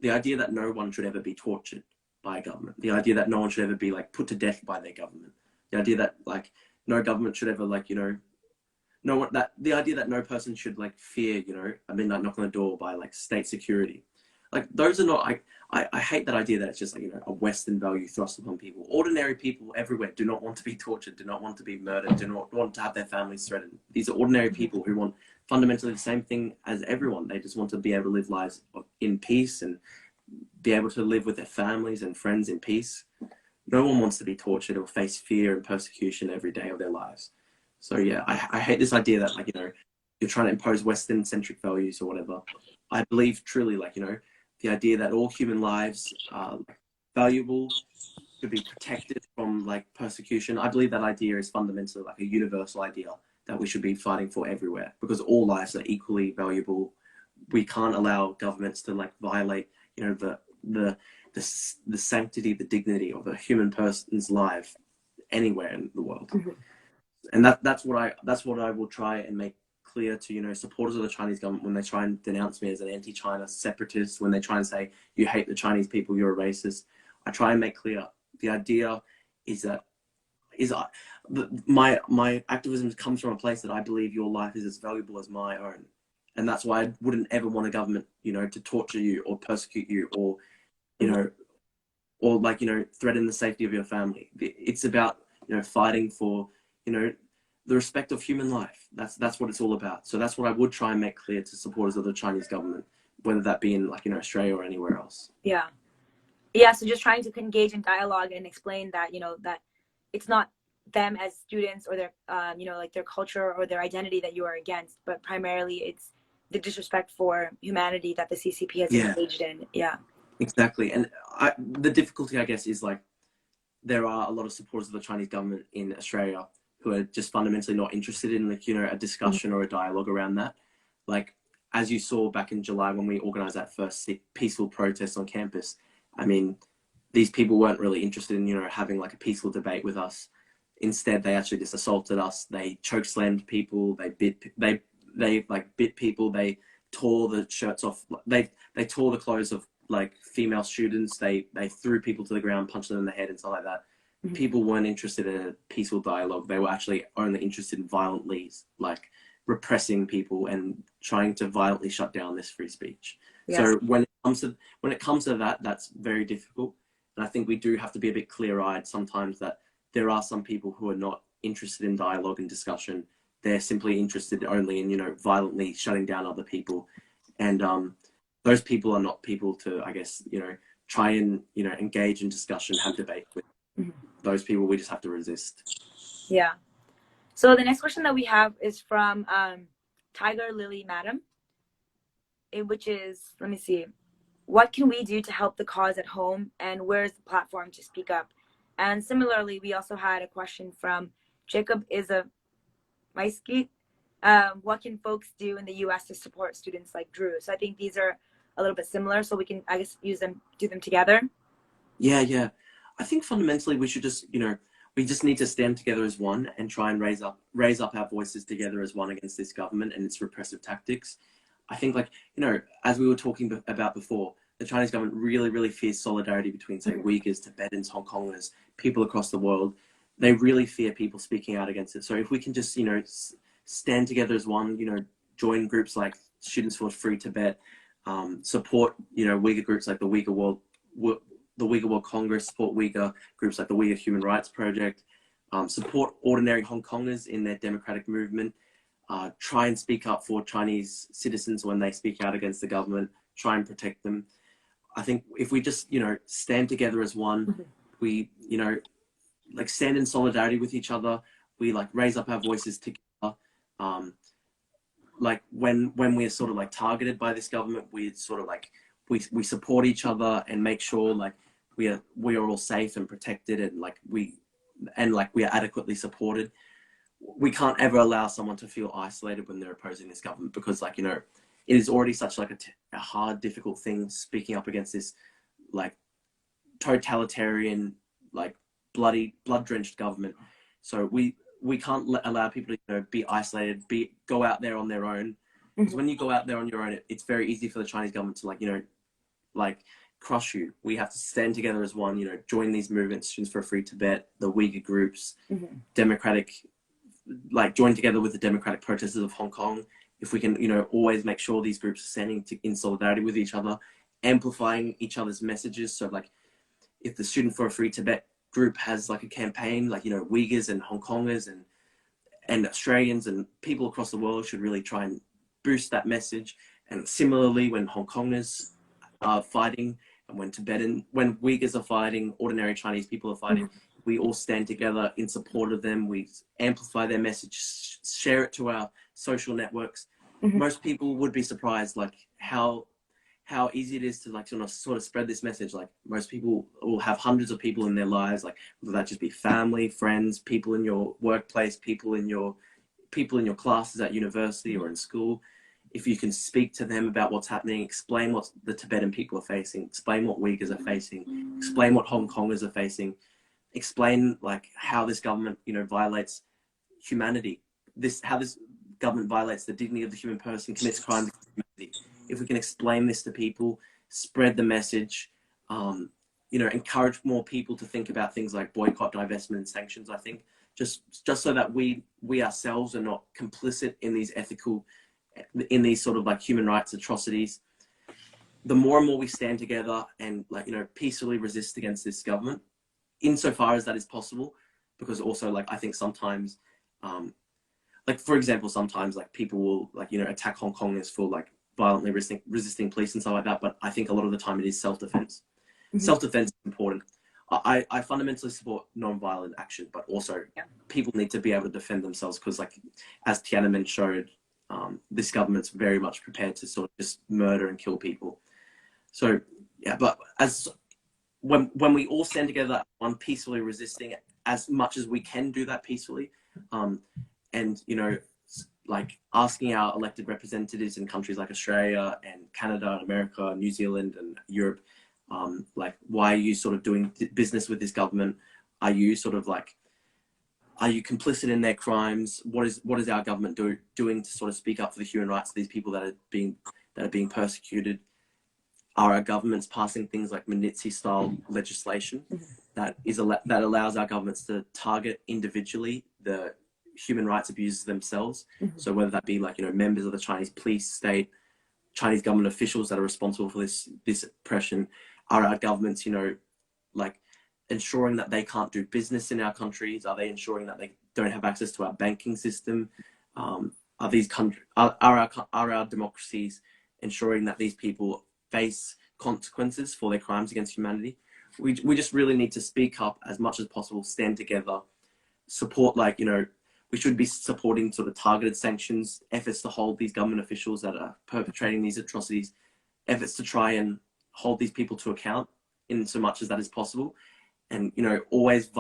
the idea that no one should ever be tortured by a government, the idea that no one should ever be like put to death by their government, the idea that like no government should ever, like, you know, the idea that no person should like fear, you know, a midnight knock on the door by like state security. Like, those are not, I hate that idea that it's just like, you know, a Western value thrust upon people. Ordinary people everywhere do not want to be tortured, do not want to be murdered, do not want to have their families threatened. These are ordinary people who want fundamentally the same thing as everyone. They just want to be able to live lives in peace and be able to live with their families and friends in peace. No one wants to be tortured or face fear and persecution every day of their lives. So yeah, I hate this idea that, like, you know, you're trying to impose Western-centric values or whatever. I believe truly, like, you know, the idea that all human lives are valuable, should be protected from like persecution. I believe that idea is fundamentally like a universal idea that we should be fighting for everywhere, because all lives are equally valuable. We can't allow governments to like violate, you know, the sanctity, the dignity of a human person's life anywhere in the world. And that's what I will try and make clear to, you know, supporters of the Chinese government when they try and denounce me as an anti-China separatist, when they try and say you hate the Chinese people, you're a racist. I try and make clear the idea is that my activism comes from a place that I believe your life is as valuable as my own, and that's why I wouldn't ever want a government, you know, to torture you or persecute you or, you know, or like, you know, threaten the safety of your family. It's about, you know, fighting for, you know, the respect of human life. That's what it's all about. So that's what I would try and make clear to supporters of the Chinese government, whether that be in, like, you know, Australia or anywhere else. Yeah, so just trying to engage in dialogue and explain that, you know, that it's not them as students or their, you know, like their culture or their identity that you are against, but primarily it's the disrespect for humanity that the CCP has engaged in. Yeah, exactly. And the difficulty, I guess, is like there are a lot of supporters of the Chinese government in Australia who are just fundamentally not interested in, like, you know, a discussion or a dialogue around that. Like, as you saw back in July when we organized that first peaceful protest on campus, I mean, these people weren't really interested in, you know, having like a peaceful debate with us. Instead, they actually just assaulted us. They chokeslammed people. They bit people. They tore the shirts off. They tore the clothes of like female students. They threw people to the ground, punched them in the head and stuff like that. Mm-hmm. People weren't interested in a peaceful dialogue. They were actually only interested in violently, like repressing people and trying to violently shut down this free speech. Yes. So when it comes to that, that's very difficult. And I think we do have to be a bit clear-eyed sometimes that there are some people who are not interested in dialogue and discussion. They're simply interested only in, you know, violently shutting down other people. And those people are not people to, I guess, you know, try and, you know, engage in discussion, have debate with. Mm-hmm. Those people we just have to resist. Yeah. So the next question that we have is from Tiger Lily Madam, which is, let me see, what can we do to help the cause at home, and where's the platform to speak up? And similarly, we also had a question from Jacob Isamaisky. What can folks do in the U.S. to support students like Drew? So I think these are a little bit similar, so we can, I guess, do them together. Yeah. I think fundamentally we should just, you know, we just need to stand together as one and try and raise up our voices together as one against this government and its repressive tactics. I think, like, you know, as we were talking about before, the Chinese government really, really fears solidarity between, say, Uyghurs, Tibetans, Hong Kongers, people across the world. They really fear people speaking out against it. So if we can just, you know, stand together as one, you know, join groups like Students for Free Tibet, support, you know, Uyghur groups like the Uyghur World Congress, support Uyghur groups like the Uyghur Human Rights Project, support ordinary Hong Kongers in their democratic movement, try and speak up for Chinese citizens when they speak out against the government, try and protect them. I think if we just, you know, stand together as one, we, you know, like stand in solidarity with each other, we like raise up our voices together. Like when we're sort of like targeted by this government, we sort of like, we support each other and make sure like we are all safe and protected, and like we are adequately supported. We can't ever allow someone to feel isolated when they're opposing this government, because, like, you know, it is already such like a hard, difficult thing speaking up against this like totalitarian, like blood-drenched government. So we can't allow people to, you know, be isolated, go out there on their own. Because when you go out there on your own, it's very easy for the Chinese government to, like, you know, like crush you. We have to stand together as one, you know, join these movements, Students for a Free Tibet, the Uyghur groups, democratic, like join together with the democratic protesters of Hong Kong. If we can, you know, always make sure these groups are standing in solidarity with each other, amplifying each other's messages. So like if the Student for a Free Tibet group has like a campaign, like, you know, Uyghurs and Hong Kongers and Australians and people across the world should really try and boost that message. And similarly, when Hong Kongers are fighting, and when Uyghurs are fighting, ordinary Chinese people are fighting, we all stand together in support of them. We amplify their message, share it to our social networks. Most people would be surprised, like how easy it is to like sort of spread this message. Like most people will have hundreds of people in their lives, like whether that just be family, friends, people in your workplace, people in your classes at university or in school. If you can speak to them about what's happening, explain what the Tibetan people are facing, explain what Uyghurs are facing, explain what Hong Kongers are facing, explain like how this government, you know, violates humanity, how this government violates the dignity of the human person, commits crimes against humanity. If we can explain this to people, spread the message, you know, encourage more people to think about things like boycott, divestment, and sanctions. I think just so that we ourselves are not complicit in these sort of like human rights atrocities. The more and more we stand together and, like, you know, peacefully resist against this government, insofar as that is possible, because also, like, I think sometimes, like for example, sometimes like people will, like, you know, attack Hong Kongers for like violently resisting police and stuff like that. But I think a lot of the time it is self-defense. Self-defense is important. I fundamentally support non-violent action, but also people need to be able to defend themselves, because, like, as Tiananmen showed, this government's very much prepared to sort of just murder and kill people. So yeah, but when we all stand together on peacefully resisting as much as we can do that peacefully, and, you know, like asking our elected representatives in countries like Australia and Canada and America, New Zealand and Europe, like, why are you sort of doing business with this government? Are you sort of like, are you complicit in their crimes? What is our government doing to sort of speak up for the human rights of these people that are being persecuted? Are our governments passing things like Magnitsky-style legislation that allows our governments to target individually the human rights abusers themselves? So whether that be like, you know, members of the Chinese police state, Chinese government officials that are responsible for this oppression, are our governments, you know, like ensuring that they can't do business in our countries? Are they ensuring that they don't have access to our banking system? Are these are our democracies ensuring that these people face consequences for their crimes against humanity? We just really need to speak up as much as possible, stand together, support, like, you know, we should be supporting sort of targeted sanctions, efforts to hold these government officials that are perpetrating these atrocities, efforts to try and hold these people to account in so much as that is possible. And, you know, always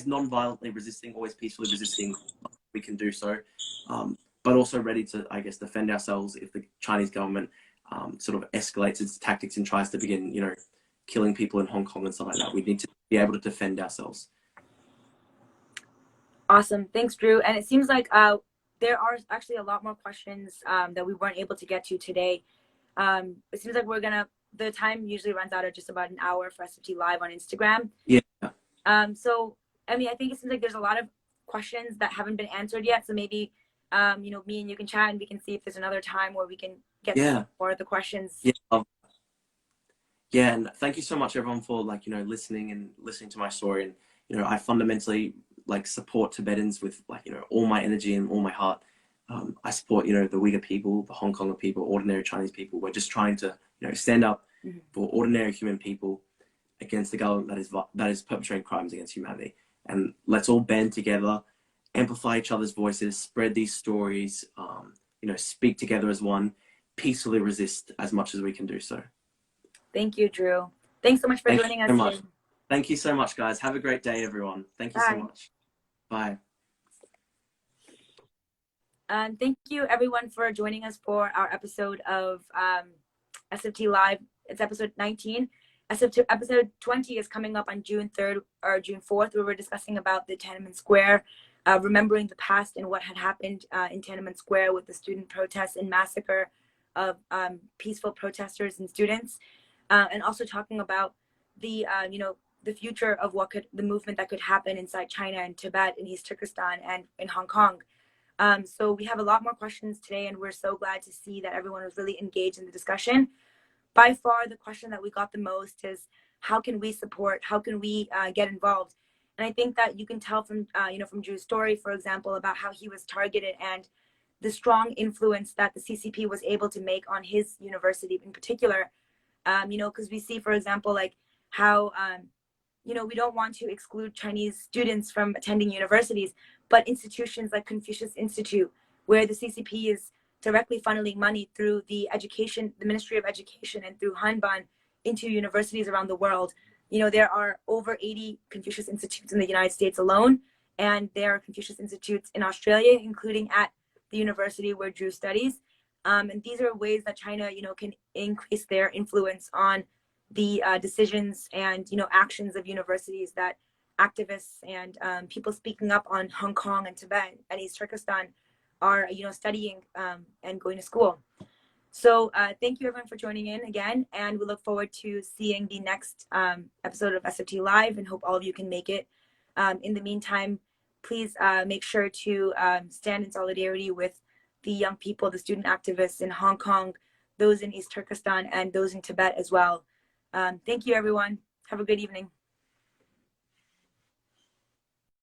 non-violently resisting, always peacefully resisting, we can do so. But also ready to, I guess, defend ourselves if the Chinese government sort of escalates its tactics and tries to begin, you know, killing people in Hong Kong and stuff like that. We need to be able to defend ourselves. Awesome. Thanks, Drew. And it seems like there are actually a lot more questions that we weren't able to get to today. It seems like the time usually runs out at just about an hour for SFT Live on Instagram. Yeah. So, I mean, I think it seems like there's a lot of questions that haven't been answered yet. So maybe, you know, me and you can chat and we can see if there's another time where we can get more of the questions. Yeah. Yeah. And thank you so much, everyone, for, like, you know, listening to my story. And, you know, I fundamentally, like, support Tibetans with, like, you know, all my energy and all my heart. I support, you know, the Uyghur people, the Hong Konger people, ordinary Chinese people. We're just trying to, you know, stand up for ordinary human people against the government that is perpetrating crimes against humanity. And let's all band together, amplify each other's voices, spread these stories, you know, speak together as one, peacefully resist as much as we can do so. Thank you, Drew. Thanks so much for joining us today. Thank you so much, guys. Have a great day, everyone. Thank you so much. Bye. Thank you, everyone, for joining us for our episode of SFT Live. It's episode 19. Episode 20 is coming up on June 3rd or June 4th, where we're discussing about the Tiananmen Square, remembering the past and what had happened in Tiananmen Square with the student protests and massacre of peaceful protesters and students, and also talking about the you know, the future of the movement that could happen inside China and Tibet and East Turkestan and in Hong Kong. So we have a lot more questions today, and we're so glad to see that everyone was really engaged in the discussion. By far, the question that we got the most is, how can we support? How can we get involved? And I think that you can tell from, you know, from Drew's story, for example, about how he was targeted and the strong influence that the CCP was able to make on his university in particular. You know, because we see, for example, like how, you know, we don't want to exclude Chinese students from attending universities, but institutions like Confucius Institute, where the CCP is directly funneling money through the Ministry of Education and through Hanban into universities around the world. You know, there are over 80 Confucius Institutes in the United States alone, and there are Confucius Institutes in Australia, including at the university where Drew studies. And these are ways that China, you know, can increase their influence on the decisions and, you know, actions of universities that activists and people speaking up on Hong Kong and Tibet and East Turkestan are, you know, studying and going to school. So thank you, everyone, for joining in again, and we look forward to seeing the next episode of SFT Live, and hope all of you can make it. In the meantime, please make sure to stand in solidarity with the young people, the student activists in Hong Kong, those in East Turkestan, and those in Tibet as well. Thank you, everyone. Have a good evening.